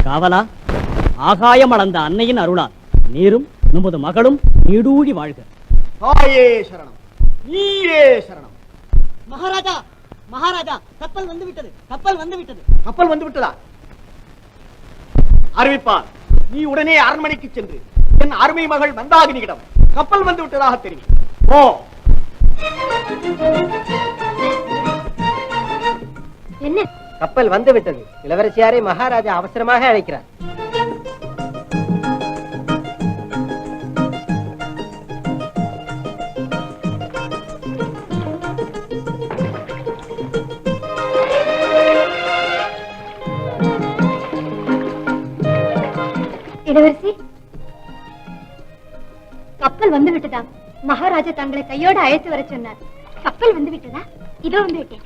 காவலா, ஆகாயம் அளந்த அன்னையின் அருளால் நீரும் நமது மகளும் நீடூழி வாழ்க. தாயே சரணம், நீயே சரணம். மகாராஜா, மகாராஜா, கப்பல் வந்து விட்டது, கப்பல் வந்து விட்டது. கப்பல் வந்து விட்டதா? அறிவிப்பார். நீ உடனே அரண்மனைக்கு சென்று என் அருமை மகள் மந்தாகினியிடம் கப்பல் வந்து விட்டதாக தெரியும். ஓ, என்ன? கப்பல் வந்து விட்டது. இளவரசியாரை மகாராஜா அவசரமாக அழைக்கிறார். இளவரசி, கப்பல் வந்து விட்டதா? மகாராஜா தங்களை கையோடு அழைத்து வர சொன்னார். கப்பல் வந்து விட்டதா? இதோ வந்து விட்டேன்.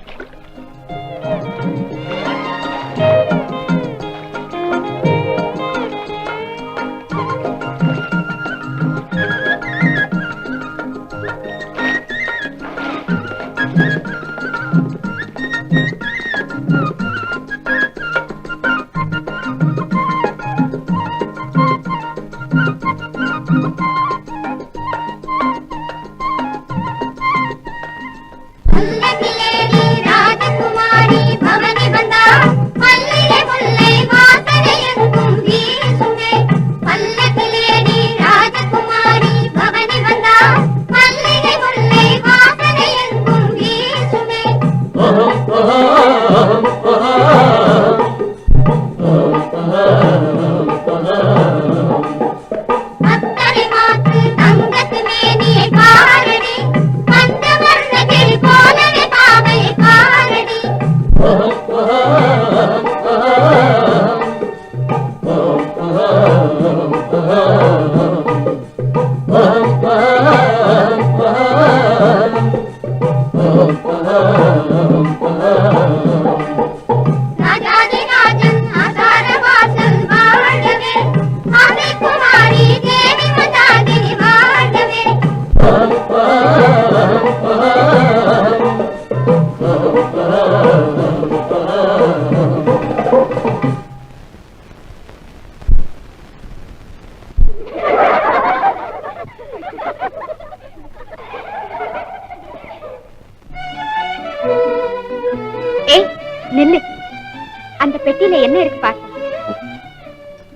அந்த பெட்டியில என்ன இருக்கு பாரு.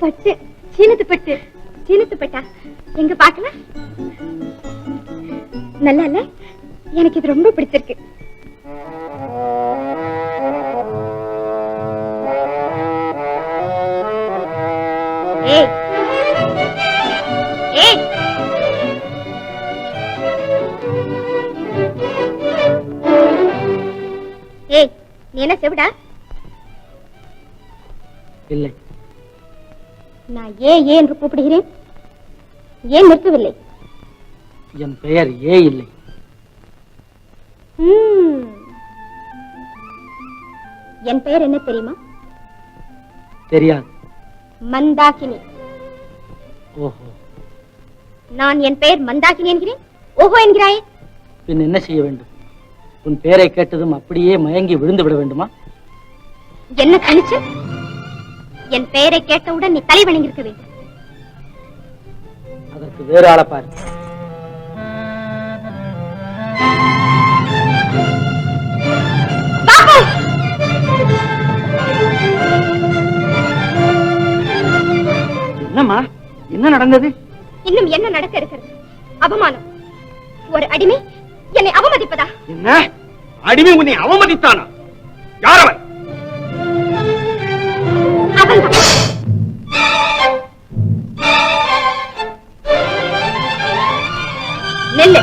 பட்டு, சீனத்து பட்டு. சீனத்து பட்டா? எங்க பாக்கலாம். நல்லா இல்ல? எனக்கு இது ரொம்ப பிடிச்சிருக்கு. ஏய் ஏய், ஏய், நீ என்ன செவிடா? இல்லை. நான் ஏன் என்று கூப்பிடுகிறேன், ஏன் நிற்கவில்லை? என் பெயர் ஏ இல்லை. என் பெயர் என்ன தெரியுமா? தெரியாது. மந்தாகினி. ஓஹோ. நான் என் பெயர் மந்தாகினி என்கிறேன், ஓஹோ என்கிறாயே. பின் என்ன செய்ய வேண்டும்? உன் பெயரை கேட்டதும் அப்படியே மயங்கி விழுந்து விட வேண்டுமா? என்ன துணிச்சு? என் பெயரை கேட்டவுடன் நீ தலை வணங்கி இருக்க வேண்டும். அதற்கு வேறு ஆளை பாரு. என்னம்மா, என்ன நடந்தது? இன்னும் என்ன நடக்க இருக்கிறது? அவமானம். ஒரு அடிமை என்னை அவமதிப்பதா? என்ன அடிமை உன்னை அவமதித்தானா? யார் அவன்? நெல்லு.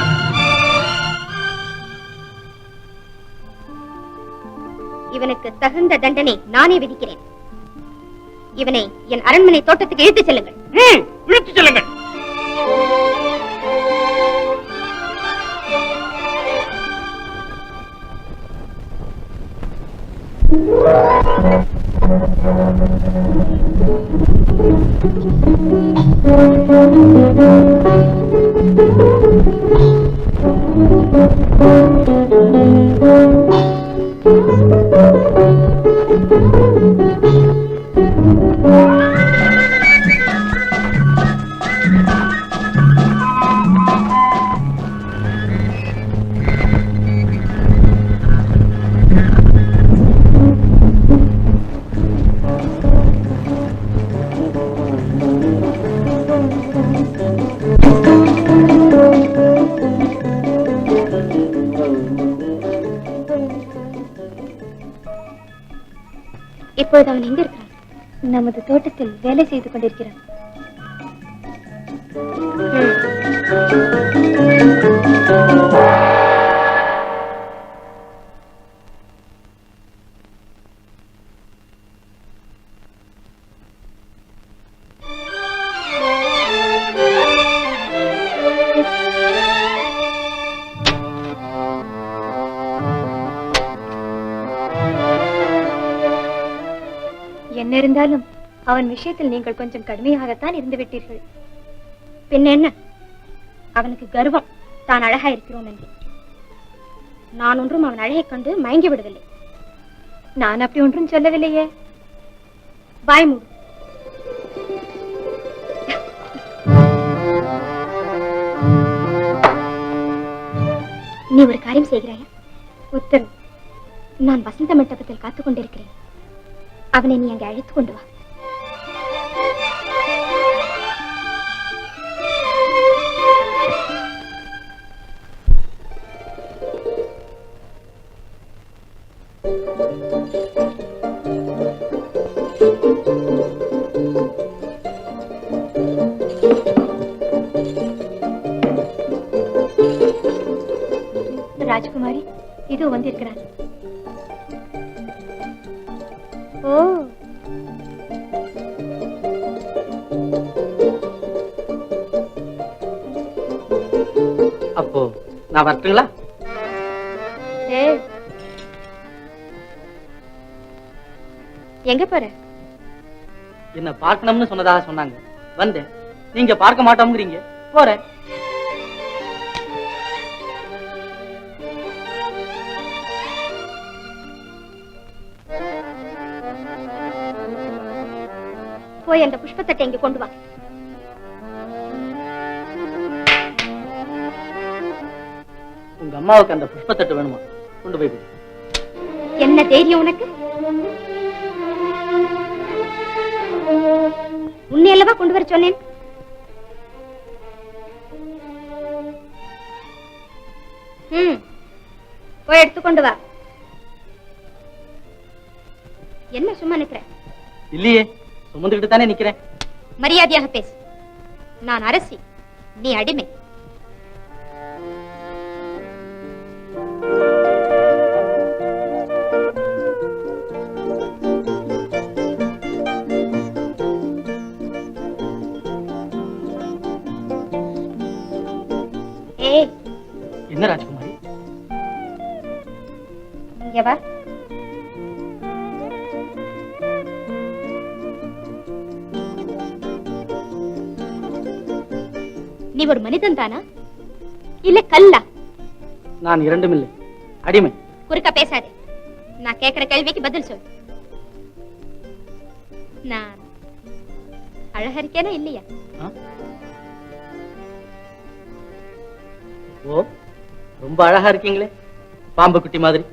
இவனுக்கு தகுந்த தண்டனை நானே விதிக்கிறேன். இவனை என் அரண்மனை தோட்டத்துக்கு இழுத்துச் செல்லுங்கள். இழுத்துச் செல்லுங்கள். Thank you. இப்பொழுது அவன் எங்க இருக்கிறான்? நமது தோட்டத்தில் வேலை செய்து கொண்டிருக்கிறான். என்ன இருந்தாலும் அவன் விஷயத்தில் நீங்கள் கொஞ்சம் கடுமையாகத்தான் இருந்து விட்டீர்கள். பின்ன என்ன? அவனுக்கு கர்வம், தான் அழகா இருக்கிறோம் என்று. நான் ஒன்றும் அவன் அழகை கண்டு மயங்கி விடவில்லை. நான் அப்படி ஒன்றும் சொல்லவில்லையே. வாய் மூடு. நீ ஒரு காரியம் செய்கிறாயா? உத்தரவு. நான் வசந்த மண்டபத்தில் காத்துக் கொண்டிருக்கிறேன். அவனை நீ அங்கே அழைத்துக் கொண்டு வா. ராஜகுமாரி இதோ வந்திருக்கிறார். ஓ, அப்போ நான் வரட்டுங்களா? எங்க போற? என்ன பார்க்கணும்னு சொன்னதாக சொன்னாங்க, வந்தேன். நீங்க பார்க்க மாட்டோம்ங்கிறீங்க, போறேன். போய் அந்த புஷ்பத்தட்டை இங்க கொண்டு வா. உங்க அம்மாவுக்கு அந்த புஷ்பத்தட்டு வேணுமா? கொண்டு போய் கொடு. என்ன தைரியம் உனக்கு? உன்னையல்லவா கொண்டு வர சொன்னேன். போய் எடுத்துக்கொண்டு வா. என்ன சும்மா நிக்கிற? இல்லையே, சுமந்துகிட்டு தானே நிக்கிறேன். மரியாதையாக பேசு. நான் அரசி, நீ அடிமை. என்ன ராஜகுமாரி? இங்க வா. நீ ஒரு மனிதன் தானா இல்ல கல்லா? நான் இரண்டும் இல்லை, அடிமை. குறுக்க பேசாதே. நான் கேட்கிற கேள்விக்கு பதில் சொல். நான் அழகா இருக்கேனா இல்லையா? ஓ, ரொம்ப அழகா இருக்கீங்களே, பாம்பு குட்டி மாதிரி.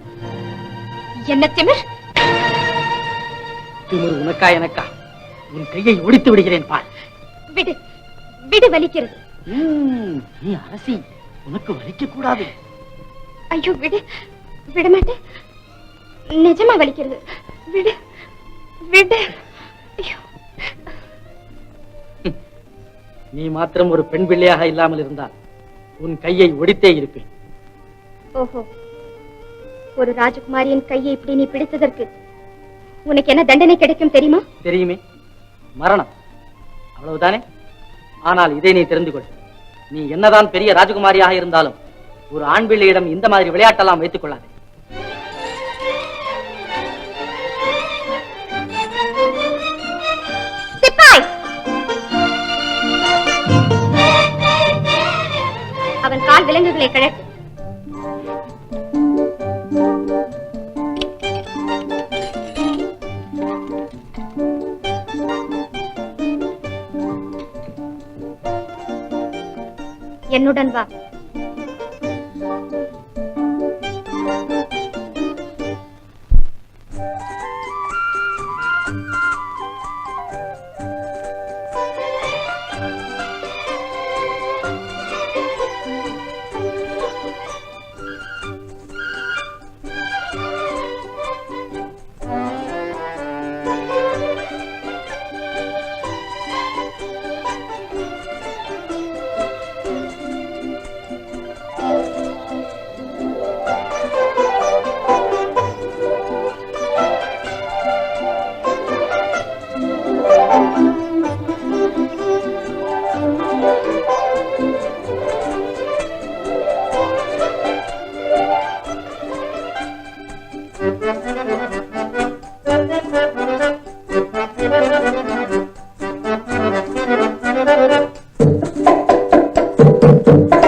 என்ன திமிர்? திமிர் உனக்கா எனக்கா? உன் கையை ஒடித்து விடுகிறேன் பார். விடு, விடு, வலிக்கிறது. நீ அரசி, உனக்கு வலிக்க கூடாது. ஐயோ, விடு, விட மாட்டேன். நிஜமா வலிக்கிறது. விடு, விடு. ஐயோ. நீ மாத்திரம் ஒரு பெண் பிள்ளையாக இல்லாமல் இருந்தால் உன் கையை ஒடித்தே இருப்பேன். ஓஹோ, ஒரு ராஜகுமாரியின் கையை இப்படி நீ பிடித்ததற்கு உனக்கு என்ன தண்டனை கிடைக்கும் தெரியுமா? தெரியுமே, மரணம். அவ்வளவுதானே? ஆனால் இதை நீ தெரிந்து கொள். நீ என்னதான் பெரிய ராஜகுமாரியாக இருந்தாலும் ஒரு ஆண் பிள்ளையிடம் இந்த மாதிரி விளையாட்டெல்லாம் வைத்துக் கொள்ளாதே. அவன் கால் விலங்குகளை கழட்டு. என்னுடன் வா. Thank you.